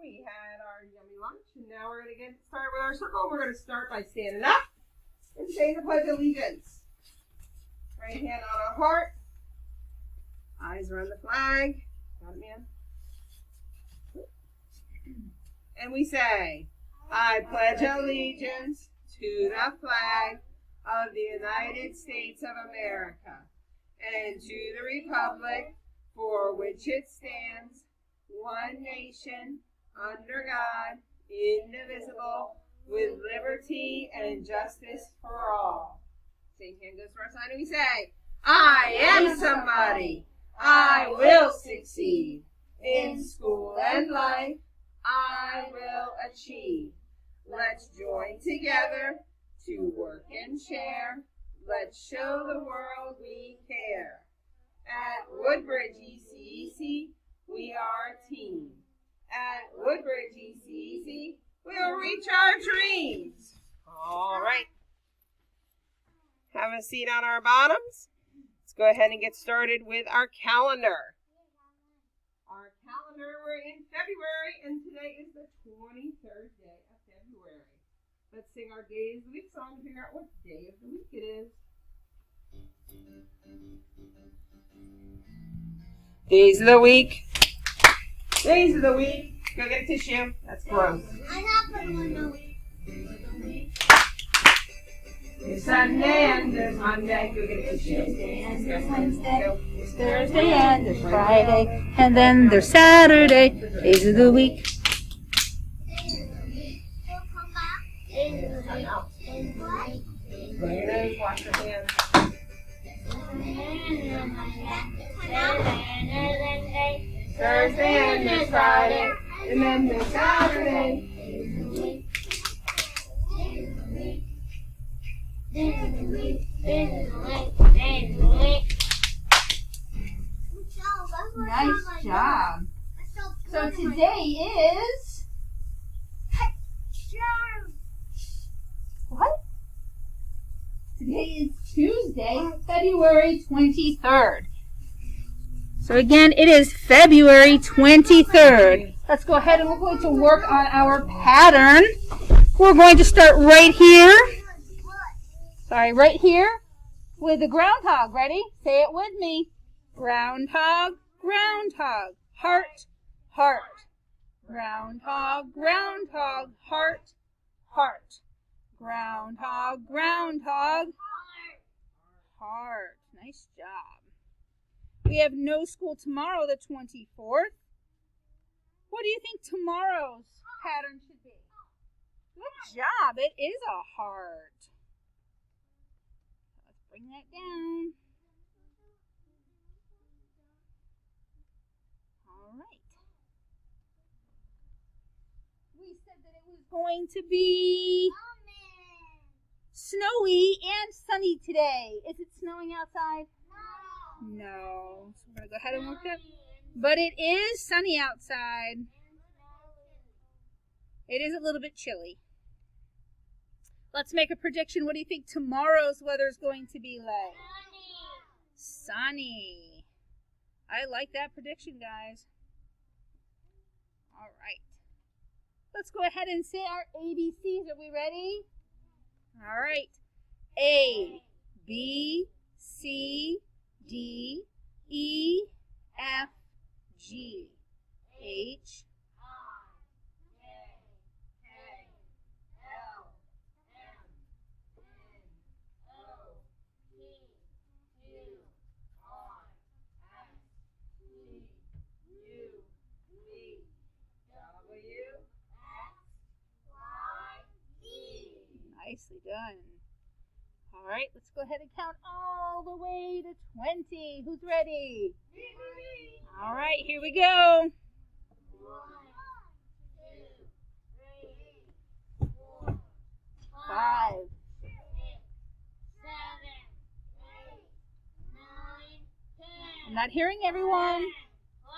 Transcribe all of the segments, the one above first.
We had our yummy lunch, and now we're going to get started with our circle. We're going to start by standing up and saying the Pledge of Allegiance. Right hand on our heart. Eyes around the flag. Got it, man? And we say, I pledge allegiance to the flag of the United States of America and to the republic for which it stands, one nation, under God, indivisible, with liberty and justice for all. Same hand goes for our sign, and we say, I am somebody. I will succeed. In school and life, I will achieve. Let's join together to work and share. Let's show the world we care. At Woodbridge ECEC, we are a team. At Woodbridge ECEC, we'll reach our dreams. All right. Have a seat on our bottoms. Let's go ahead and get started with our calendar. Our calendar, we're in February, and today is the 23rd day of February. Let's sing our Days of the Week song to figure out what day of the week it is. Days of the week. Days of the week. Go get a tissue. That's gross. I'm not putting one no week. There's Sunday and there's Monday. Go get a tissue. Tuesday and there's Wednesday. There's Thursday and there's Friday. And then there's Saturday. Days of the week. We'll come back. Days of the week. Blow your nose, wash your hands. Thursday and there's Friday, and then there's Saturday. Nice job. So today is... What? Today is Tuesday, February 23rd. So again, it is February 23rd. Let's go ahead and we're going to work on our pattern. We're going to start right here. Right here with the groundhog. Ready? Say it with me. Groundhog, groundhog, heart, heart. Groundhog, groundhog, heart, heart. Groundhog, groundhog, heart. Nice job. We have no school tomorrow, the 24th. What do you think tomorrow's pattern should be? Good job. It is a heart. Let's bring that down. All right. We said that it was going to be snowy and sunny today. Is it snowing outside? No. So we're going to go ahead and work that. But it is sunny outside. It is a little bit chilly. Let's make a prediction. What do you think tomorrow's weather is going to be like? Sunny. I like that prediction, guys. All right. Let's go ahead and say our ABCs. Are we ready? All right. A, B, C, D, E, F, G, H, I, J, K, L, M, N, O, P, Q, R, S, T, U, V, W, X, Y, Z. Nicely done. All right, let's go ahead and count all the way to 20. Who's ready? All right, here we go. 1, 2, 3, 4, 5, 6, 7, 8, 9, 10. I'm not hearing everyone. 12,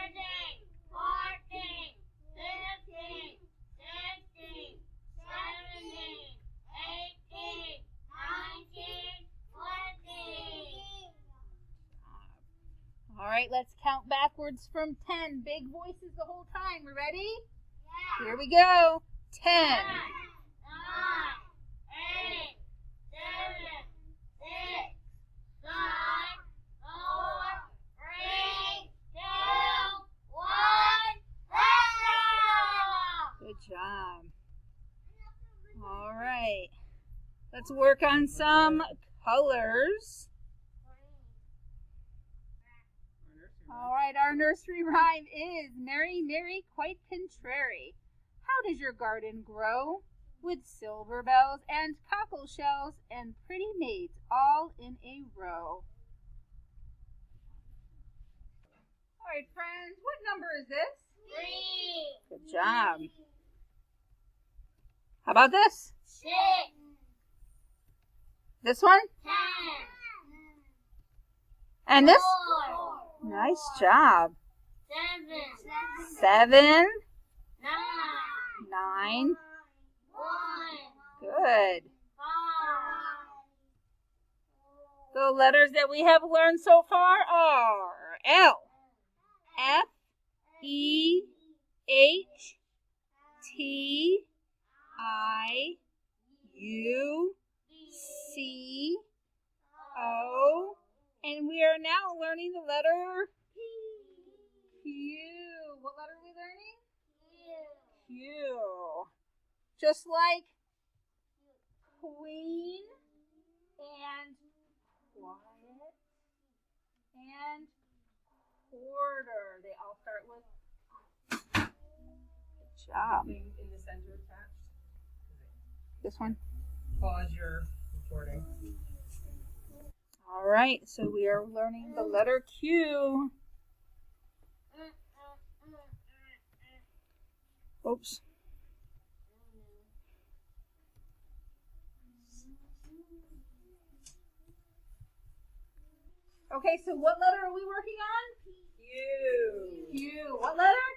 13, 14, 15, 16, 17, 18, 19, 20. All right. right, let's count backwards from 10. Big voices the whole time. We ready? Yeah. Here we go. 10. 9, 8, 7, 6, 5, 4, 3, 2, 1, 0. Good job. All right. Let's work on some colors. All right, our nursery rhyme is Mary, Mary, quite contrary. How does your garden grow? With silver bells and cockle shells and pretty maids all in a row. All right, friends, what number is this? 3, Good job. How about this? 6, This one? 10, And this? 4, Nice job. 7, 7, 9, 9. 1, Good. 5. The letters that we have learned so far are L, F, E, H, T, I, U, C, O, and we are now learning the letter Q. What letter are we learning? Q. Just like queen and quiet and quarter. They all start with good job. Thing in the center attached. This one. Pause your recording. All right, so we are learning the letter Q. Oops. Okay, so what letter are we working on? Q. Q. What letter?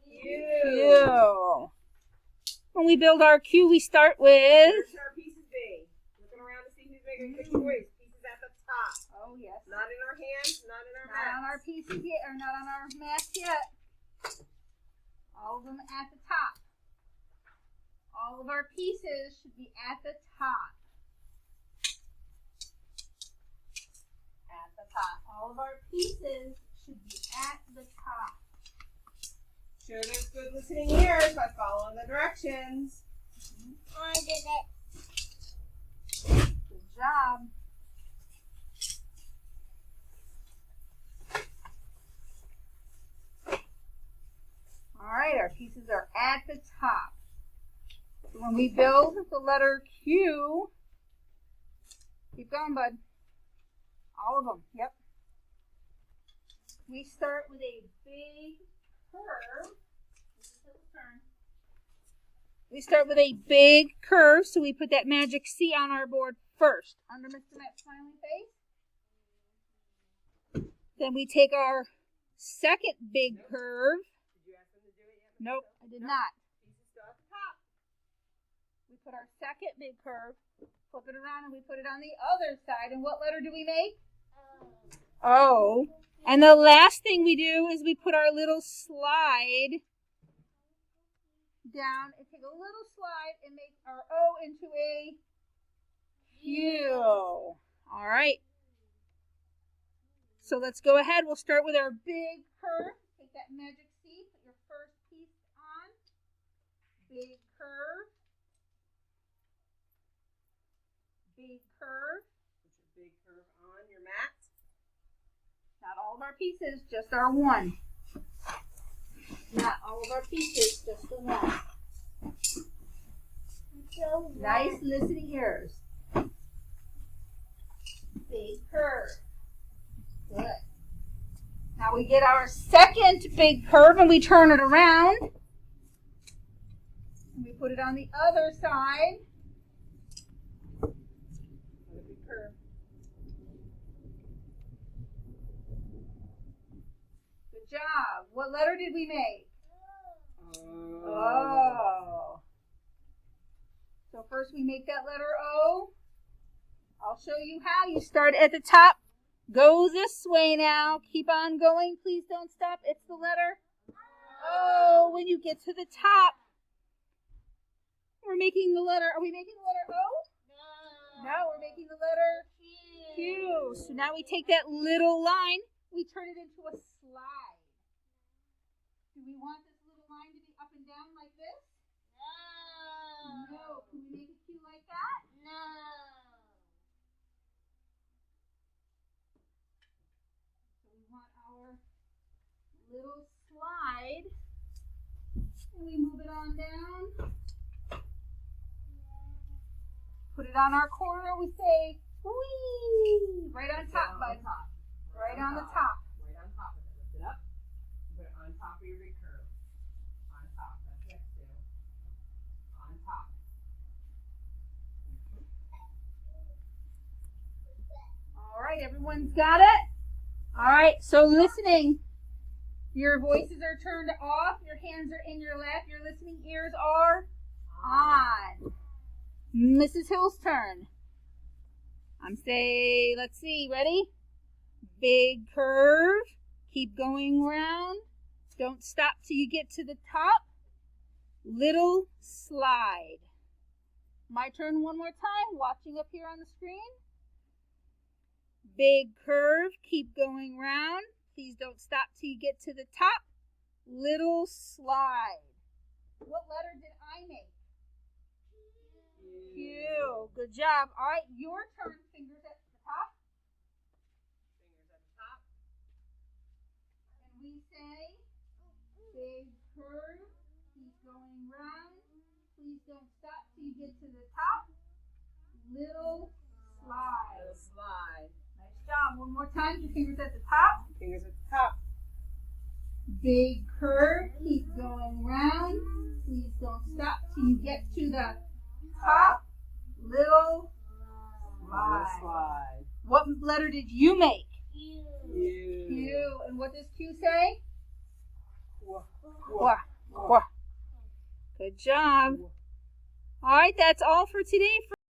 Q. Q. When we build our Q, we start with... Where should our pieces be? Looking around to see who's making good choice. Pieces at the top. Oh, yes. Not in our hands, not in our Not on mouths. our pieces yet, or not on our mats yet. All of them at the top. All of our pieces should be at the top. At the top. All of our pieces should be at the top. Show those good listening ears by following the directions. I did it. Good job. All right, our pieces are at the top. So when we build the letter Q, keep going, bud. All of them, yep. We start with a big curve. We start with a big curve, so we put that magic C on our board first, under Mr. Matt's smiling face. Then we take our second big curve. Did you ask them to do it yet? Nope, I did not. Pieces still at the top. We put our second big curve, flip it around, and we put it on the other side. And what letter do we make? O. And the last thing we do is we put our little slide down and take a little slide and make our O into a Q. All right. So let's go ahead. We'll start with our big curve. Take that magic C, put your first piece on. Big curve. Big curve. Put your big curve on your mat. Not all of our pieces, just our one. Not all of our pieces, just the one. Nice listening ears. Big curve. Good. Now we get our second big curve and we turn it around. And we put it on the other side. Another big curve. Good job. What letter did we make? Oh. So first we make that letter O. I'll show you how. You start at the top, Go this way now. Keep on going. Please don't stop. It's the letter O. When you get to the top, we're making the letter. Are we making the letter O? No, we're making the letter Q. So now we take that little line, we turn it into a slide. Do we want this little line to be up and down like this? No. Can we make a Q like that? No. So we want our little slide, and we move it on down. Put it on our corner. We say, whee! Right on top, bud. Right on the top. Right on top of it. Lift it up. Put it on top of your big curve. On top. That's it, Sue. On top. All right, everyone's got it? All right, so listening. Your voices are turned off. Your hands are in your lap. Your listening ears are on. Mrs. Hill's turn. Let's see, ready? Big curve. Keep going round. Don't stop till you get to the top. Little slide. My turn one more time, watching up here on the screen. Big curve. Keep going round. Please don't stop till you get to the top. Little slide. What letter did I make? Q. Good job. All right, your turn. Fingers at the top. Fingers at the top. And we say, big curve. Keep going round. Please don't stop till you get to the top. Little slide. Little slide. Nice job. One more time. Your fingers at the top. Fingers at the top. Big curve. Keep going round. Please don't stop till you get to the top. Little slide. Little slide. What letter did you make? Q. Q. And what does Q say? Wah. Wah. Wah. Good job. All right, that's all for today.